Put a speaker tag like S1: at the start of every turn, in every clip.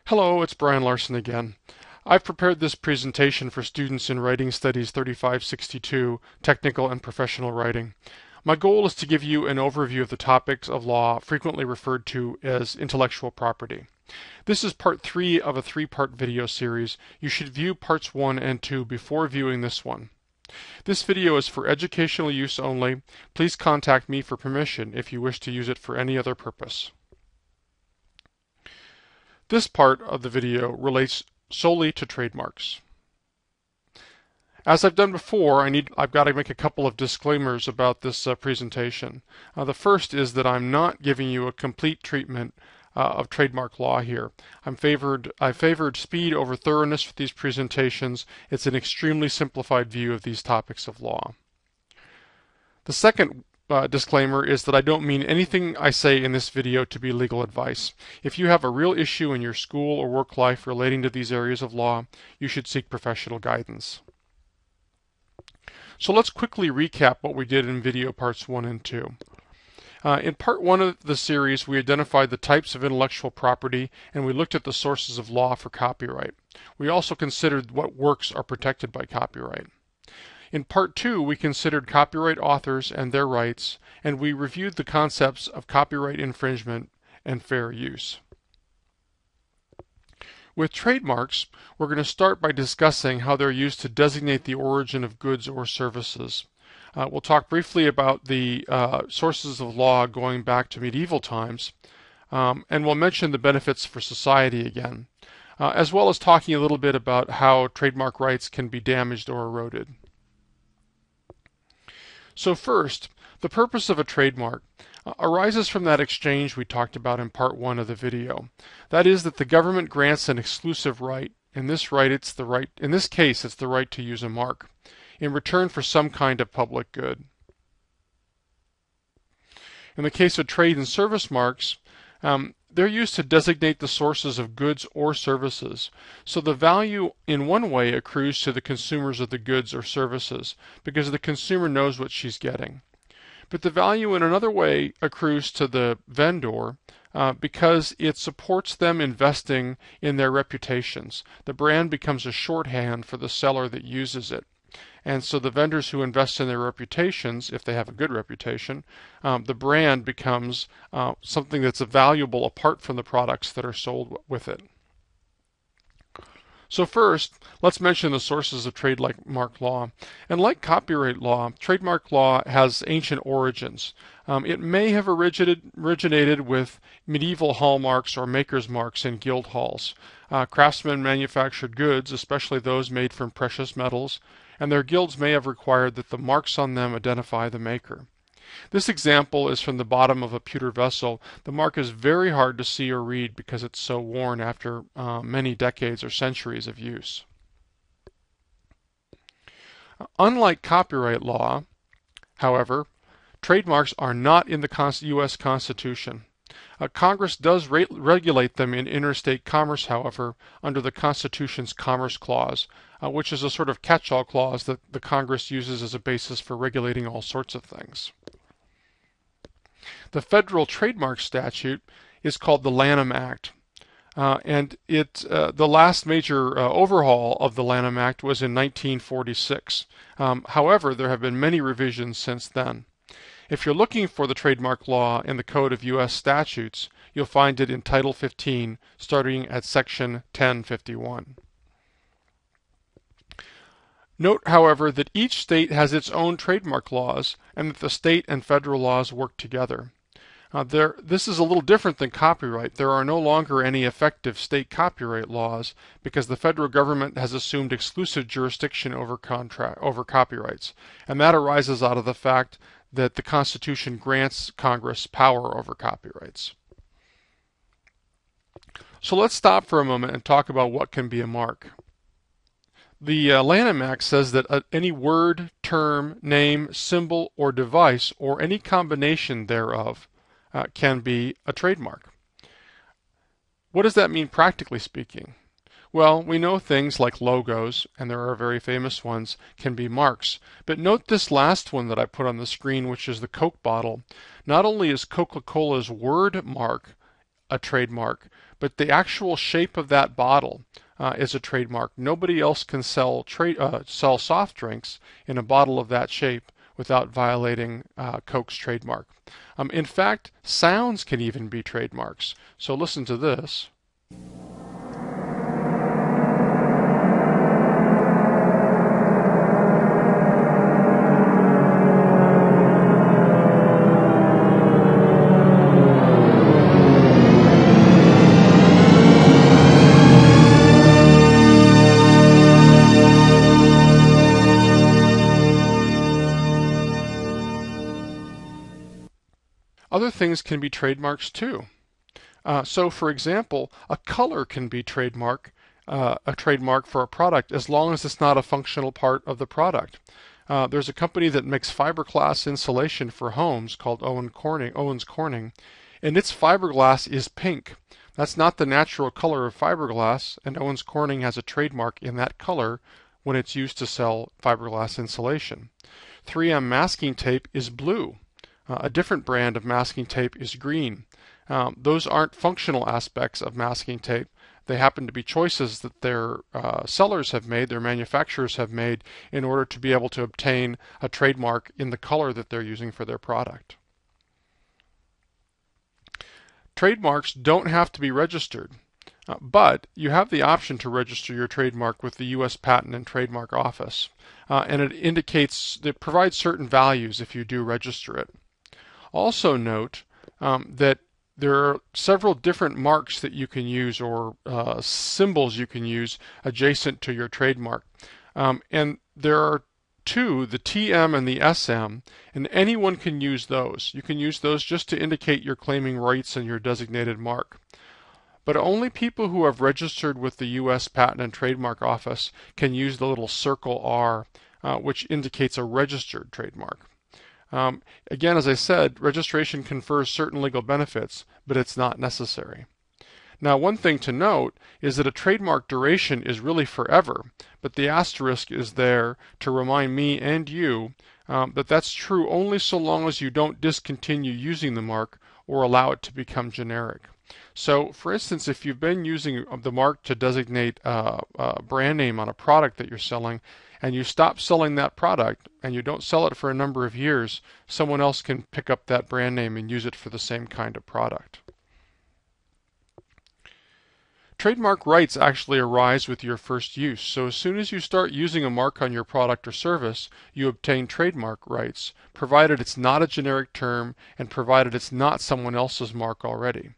S1: Hello, it's Brian Larson again. I've prepared this presentation for students in Writing Studies 3562, Technical and Professional Writing. My goal is to give you an overview of the topics of law frequently referred to as intellectual property. This is part 3 of a 3-part video series. You should view parts 1 and 2 before viewing this one. This video is for educational use only. Please contact me for permission if you wish to use it for any other purpose. This part of the video relates solely to trademarks. As I've done before, I've got to make a couple of disclaimers about this presentation. The first is that I'm not giving you a complete treatment of trademark law here. I favored speed over thoroughness for these presentations. It's an extremely simplified view of these topics of law. The second disclaimer is that I don't mean anything I say in this video to be legal advice. If you have a real issue in your school or work life relating to these areas of law, you should seek professional guidance. So let's quickly recap what we did in video parts 1 and 2. In part 1 of the series, we identified the types of intellectual property and we looked at the sources of law for copyright. We also considered what works are protected by copyright. In part 2, we considered copyright authors and their rights, and we reviewed the concepts of copyright infringement and fair use. With trademarks, we're going to start by discussing how they're used to designate the origin of goods or services. We'll talk briefly about the sources of law going back to medieval times, and we'll mention the benefits for society again, as well as talking a little bit about how trademark rights can be damaged or eroded. So first, the purpose of a trademark arises from that exchange we talked about in part 1 of the video. That is that the government grants an exclusive right. In this case, it's the right to use a mark in return for some kind of public good. In the case of trade and service marks, they're used to designate the sources of goods or services. So the value in one way accrues to the consumers of the goods or services because the consumer knows what she's getting. But the value in another way accrues to the vendor because it supports them investing in their reputations. The brand becomes a shorthand for the seller that uses it. And so the vendors who invest in their reputations, if they have a good reputation, the brand becomes something that's valuable apart from the products that are sold with it. So first, let's mention the sources of trademark law. And like copyright law, trademark law has ancient origins. It may have originated with medieval hallmarks or maker's marks in guild halls. Craftsmen manufactured goods, especially those made from precious metals, and their guilds may have required that the marks on them identify the maker. This example is from the bottom of a pewter vessel. The mark is very hard to see or read because it's so worn after many decades or centuries of use. Unlike copyright law, however, trademarks are not in the U.S. Constitution. Congress does regulate them in interstate commerce, however, under the Constitution's Commerce Clause, which is a sort of catch-all clause that the Congress uses as a basis for regulating all sorts of things. The federal trademark statute is called the Lanham Act, and the last major overhaul of the Lanham Act was in 1946. However, there have been many revisions since then. If you're looking for the trademark law in the Code of U.S. Statutes, you'll find it in Title 15, starting at Section 1051. Note, however, that each state has its own trademark laws, and that the state and federal laws work together. This is a little different than copyright. There are no longer any effective state copyright laws because the federal government has assumed exclusive jurisdiction over copyrights, and that arises out of the fact that the Constitution grants Congress power over copyrights. So let's stop for a moment and talk about what can be a mark. The Lanham Act says that any word, term, name, symbol, or device, or any combination thereof can be a trademark. What does that mean practically speaking? Well, we know things like logos, and there are very famous ones, can be marks. But note this last one that I put on the screen, which is the Coke bottle. Not only is Coca-Cola's word mark a trademark, but the actual shape of that bottle is a trademark. Nobody else can sell soft drinks in a bottle of that shape without violating Coke's trademark. In fact, sounds can even be trademarks. So listen to this. Other things can be trademarks too. So, for example, a color can be a trademark for a product as long as it's not a functional part of the product. There's a company that makes fiberglass insulation for homes called Owens Corning, and its fiberglass is pink. That's not the natural color of fiberglass, and Owens Corning has a trademark in that color when it's used to sell fiberglass insulation. 3M masking tape is blue. A different brand of masking tape is green. Those aren't functional aspects of masking tape. They happen to be choices that their sellers have made, their manufacturers have made, in order to be able to obtain a trademark in the color that they're using for their product. Trademarks don't have to be registered, but you have the option to register your trademark with the U.S. Patent and Trademark Office, and it provides certain values if you do register it. Also note that there are several different marks that you can use, or symbols you can use adjacent to your trademark. And there are two, the TM and the SM, and anyone can use those. You can use those just to indicate you're claiming rights in your designated mark. But only people who have registered with the U.S. Patent and Trademark Office can use the little circle R, which indicates a registered trademark. Again, as I said, registration confers certain legal benefits, but it's not necessary. Now, one thing to note is that a trademark duration is really forever, but the asterisk is there to remind me and you that that's true only so long as you don't discontinue using the mark or allow it to become generic. So, for instance, if you've been using the mark to designate a brand name on a product that you're selling, and you stop selling that product and you don't sell it for a number of years, someone else can pick up that brand name and use it for the same kind of product. Trademark rights actually arise with your first use, so as soon as you start using a mark on your product or service, you obtain trademark rights, provided it's not a generic term and provided it's not someone else's mark already.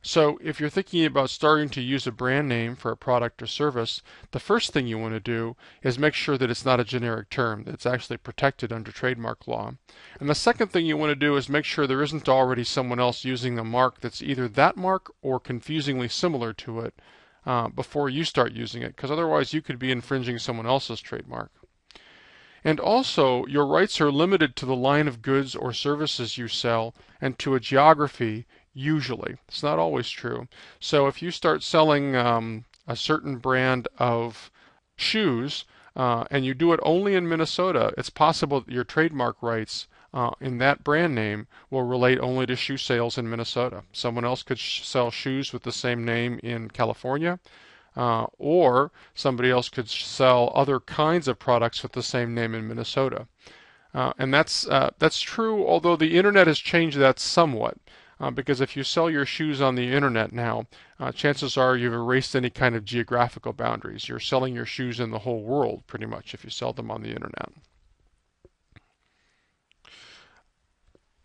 S1: So if you're thinking about starting to use a brand name for a product or service, the first thing you want to do is make sure that it's not a generic term, that it's actually protected under trademark law. And the second thing you want to do is make sure there isn't already someone else using a mark that's either that mark or confusingly similar to it before you start using it, because otherwise you could be infringing someone else's trademark. And also, your rights are limited to the line of goods or services you sell and to a geography. Usually. It's not always true. So if you start selling a certain brand of shoes and you do it only in Minnesota, it's possible that your trademark rights in that brand name will relate only to shoe sales in Minnesota. Someone else could sell shoes with the same name in California, or somebody else could sell other kinds of products with the same name in Minnesota. And that's true, although the internet has changed that somewhat. Because if you sell your shoes on the internet now, chances are you've erased any kind of geographical boundaries. You're selling your shoes in the whole world, pretty much, if you sell them on the internet.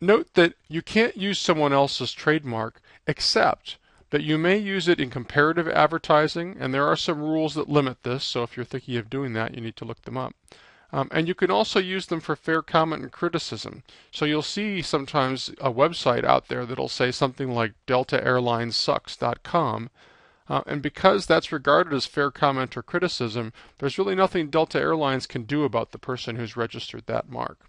S1: Note that you can't use someone else's trademark, except that you may use it in comparative advertising, and there are some rules that limit this, so if you're thinking of doing that, you need to look them up. And you can also use them for fair comment and criticism. So you'll see sometimes a website out there that'll say something like deltaairlinessucks.com, and because that's regarded as fair comment or criticism, there's really nothing Delta Airlines can do about the person who's registered that mark.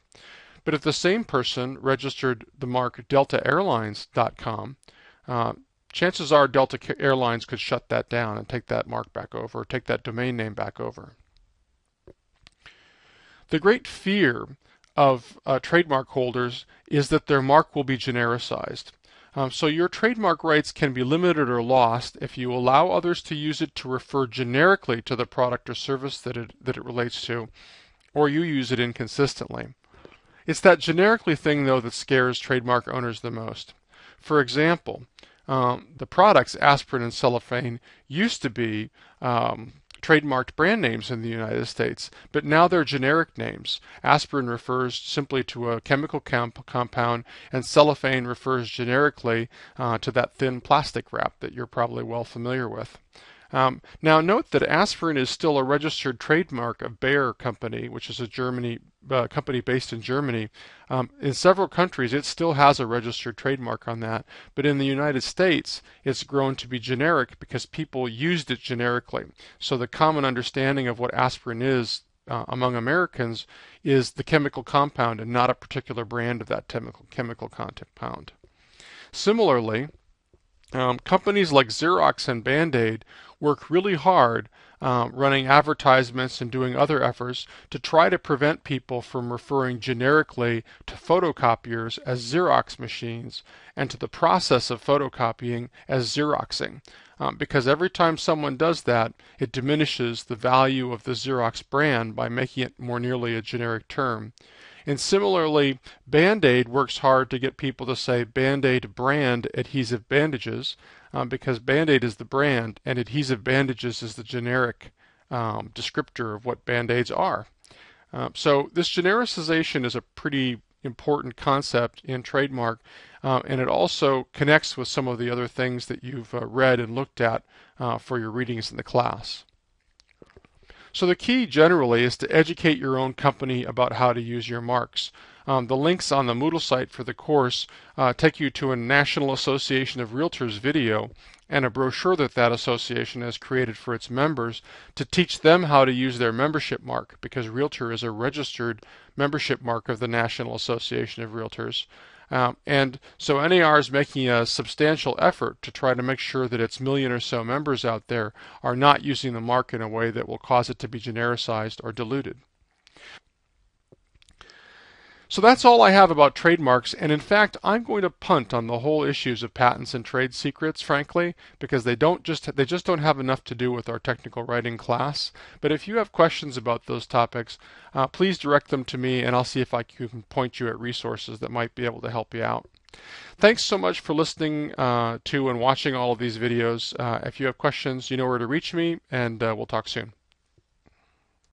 S1: But if the same person registered the mark deltaairlines.com, chances are Delta Airlines could shut that down and take that mark back over, or take that domain name back over. The great fear of trademark holders is that their mark will be genericized. So your trademark rights can be limited or lost if you allow others to use it to refer generically to the product or service that it relates to, or you use it inconsistently. It's that generically thing, though, that scares trademark owners the most. For example, the products aspirin and cellophane used to be trademarked brand names in the United States, but now they're generic names. Aspirin refers simply to a chemical compound, and cellophane refers generically to that thin plastic wrap that you're probably well familiar with. Now note that aspirin is still a registered trademark of Bayer Company, which is a company based in Germany. In several countries it still has a registered trademark on that, but in the United States it's grown to be generic because people used it generically. So the common understanding of what aspirin is among Americans is the chemical compound and not a particular brand of that chemical compound. Similarly, companies like Xerox and Band-Aid work really hard running advertisements and doing other efforts to try to prevent people from referring generically to photocopiers as Xerox machines and to the process of photocopying as Xeroxing. Because every time someone does that, it diminishes the value of the Xerox brand by making it more nearly a generic term. And similarly, Band-Aid works hard to get people to say Band-Aid brand adhesive bandages because Band-Aid is the brand and adhesive bandages is the generic descriptor of what Band-Aids are. So this genericization is a pretty important concept in trademark, and it also connects with some of the other things that you've read and looked at for your readings in the class. So the key generally is to educate your own company about how to use your marks. The links on the Moodle site for the course take you to a National Association of Realtors video and a brochure that association has created for its members to teach them how to use their membership mark, because Realtor is a registered membership mark of the National Association of Realtors. And so NAR is making a substantial effort to try to make sure that its million or so members out there are not using the mark in a way that will cause it to be genericized or diluted. So that's all I have about trademarks, and in fact I'm going to punt on the whole issues of patents and trade secrets, frankly, because they just don't have enough to do with our technical writing class. But if you have questions about those topics, please direct them to me and I'll see if I can point you at resources that might be able to help you out. Thanks so much for listening to and watching all of these videos. If you have questions, you know where to reach me, and we'll talk soon.